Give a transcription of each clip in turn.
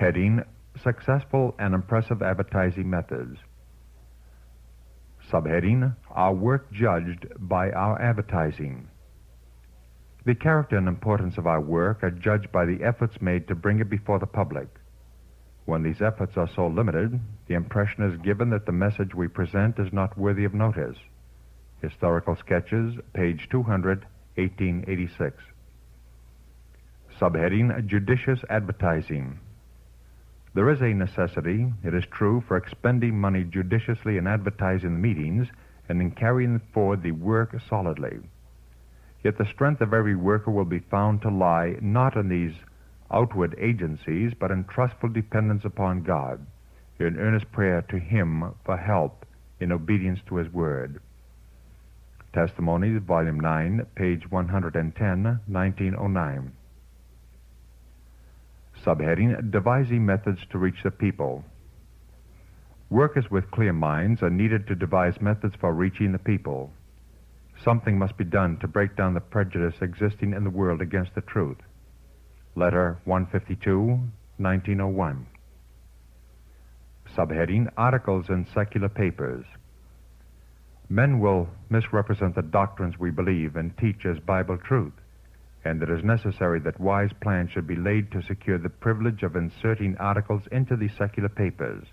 Heading: Successful and Impressive Advertising Methods. Subheading: Our Work Judged by Our Advertising. The character and importance of our work are judged by the efforts made to bring it before the public. When these efforts are so limited, the impression is given that the message we present is not worthy of notice. Historical Sketches, page 200, 1886. Subheading: Judicious Advertising. There is a necessity, it is true, for expending money judiciously in advertising the meetings and in carrying forward the work solidly. Yet the strength of every worker will be found to lie not in these outward agencies, but in trustful dependence upon God, in earnest prayer to Him for help in obedience to His Word. Testimonies, Volume 9, page 110, 1909. Subheading: Devising Methods to Reach the People. Workers with clear minds are needed to devise methods for reaching the people. Something must be done to break down the prejudice existing in the world against the truth. Letter 152, 1901. Subheading: Articles in Secular Papers. Men will misrepresent the doctrines we believe and teach as Bible truth, and it is necessary that wise plans should be laid to secure the privilege of inserting articles into the secular papers,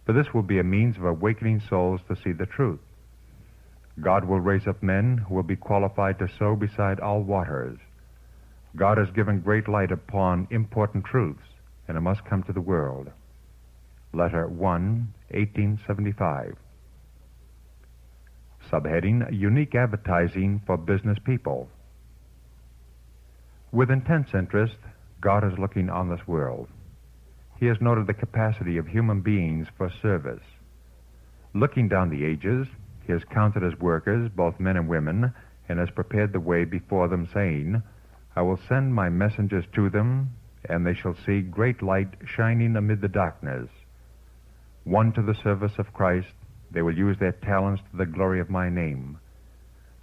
for this will be a means of awakening souls to see the truth. God will raise up men who will be qualified to sow beside all waters. God has given great light upon important truths, and it must come to the world. Letter 1, 1875. Subheading: Unique Advertising for Business People. With intense interest, God is looking on this world. He has noted the capacity of human beings for service. Looking down the ages, He has counted His workers, both men and women, and has prepared the way before them, saying, I will send my messengers to them, and they shall see great light shining amid the darkness. One to the service of Christ, they will use their talents to the glory of my name.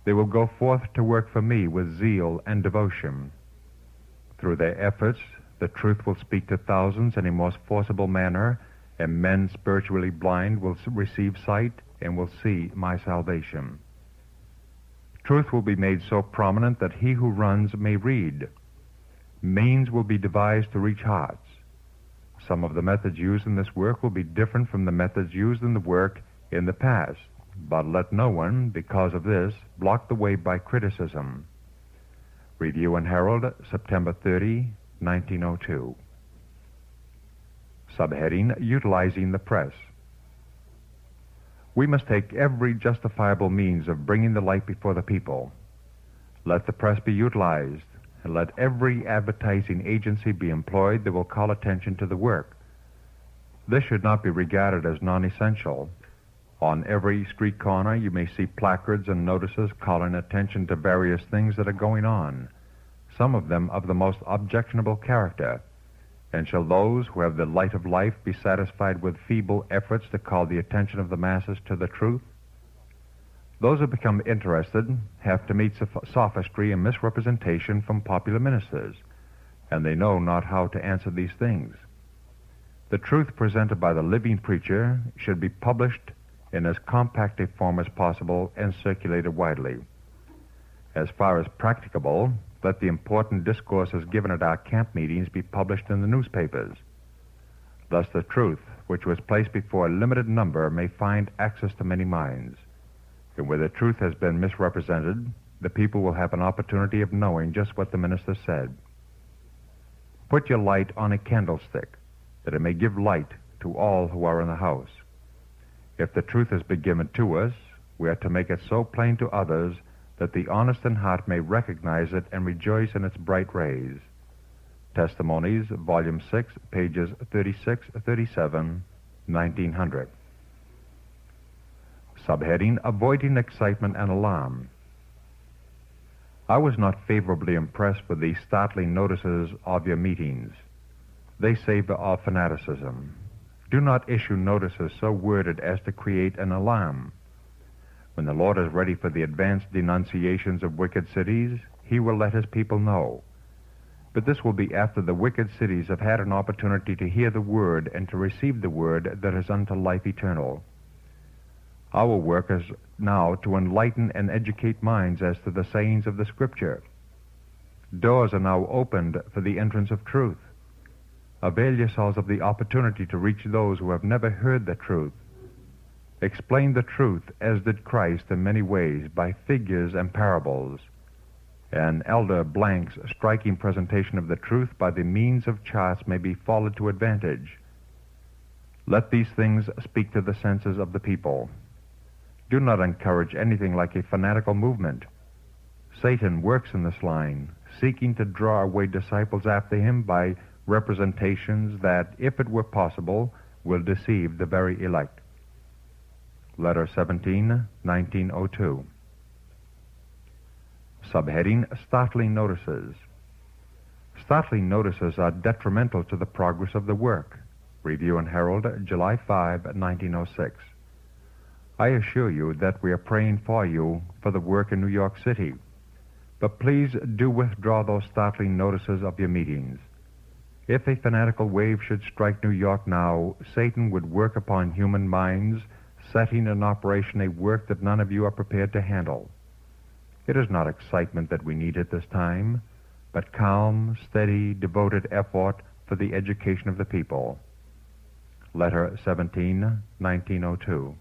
They will go forth to work for me with zeal and devotion. Through their efforts, the truth will speak to thousands in a most forcible manner, and men spiritually blind will receive sight and will see my salvation. Truth will be made so prominent that he who runs may read. Means will be devised to reach hearts. Some of the methods used in this work will be different from the methods used in the work in the past, but let no one, because of this, block the way by criticism. Review and Herald, September 30, 1902. Subheading: Utilizing the Press. We must take every justifiable means of bringing the light before the people. Let the press be utilized, and let every advertising agency be employed that will call attention to the work. This should not be regarded as non-essential. On every street corner you may see placards and notices calling attention to various things that are going on, some of them of the most objectionable character. And shall those who have the light of life be satisfied with feeble efforts to call the attention of the masses to the truth? Those who become interested have to meet sophistry and misrepresentation from popular ministers, and they know not how to answer these things. The truth presented by the living preacher should be published in as compact a form as possible and circulated widely. As far as practicable, let the important discourses given at our camp meetings be published in the newspapers. Thus the truth, which was placed before a limited number, may find access to many minds. And where the truth has been misrepresented, the people will have an opportunity of knowing just what the minister said. Put your light on a candlestick, that it may give light to all who are in the house. If the truth has been given to us, we are to make it so plain to others that the honest in heart may recognize it and rejoice in its bright rays. Testimonies, Volume 6, pages 36, 37, 1900. Subheading: Avoiding Excitement and Alarm. I was not favorably impressed with the startling notices of your meetings. They savor of fanaticism. Do not issue notices so worded as to create an alarm. When the Lord is ready for the advanced denunciations of wicked cities, He will let His people know. But this will be after the wicked cities have had an opportunity to hear the word and to receive the word that is unto life eternal. Our work is now to enlighten and educate minds as to the sayings of the Scripture. Doors are now opened for the entrance of truth. Avail yourselves of the opportunity to reach those who have never heard the truth. Explain the truth, as did Christ in many ways, by figures and parables. And Elder Blank's striking presentation of the truth by the means of charts may be followed to advantage. Let these things speak to the senses of the people. Do not encourage anything like a fanatical movement. Satan works in this line, seeking to draw away disciples after him by representations that, if it were possible, will deceive the very elect. Letter 17, 1902. Subheading, Startling Notices. Startling notices are detrimental to the progress of the work. Review and Herald, July 5, 1906. I assure you that we are praying for you for the work in New York City. But please do withdraw those startling notices of your meetings. If a fanatical wave should strike New York now, Satan would work upon human minds, setting in operation a work that none of you are prepared to handle. It is not excitement that we need at this time, but calm, steady, devoted effort for the education of the people. Letter 17, 1902.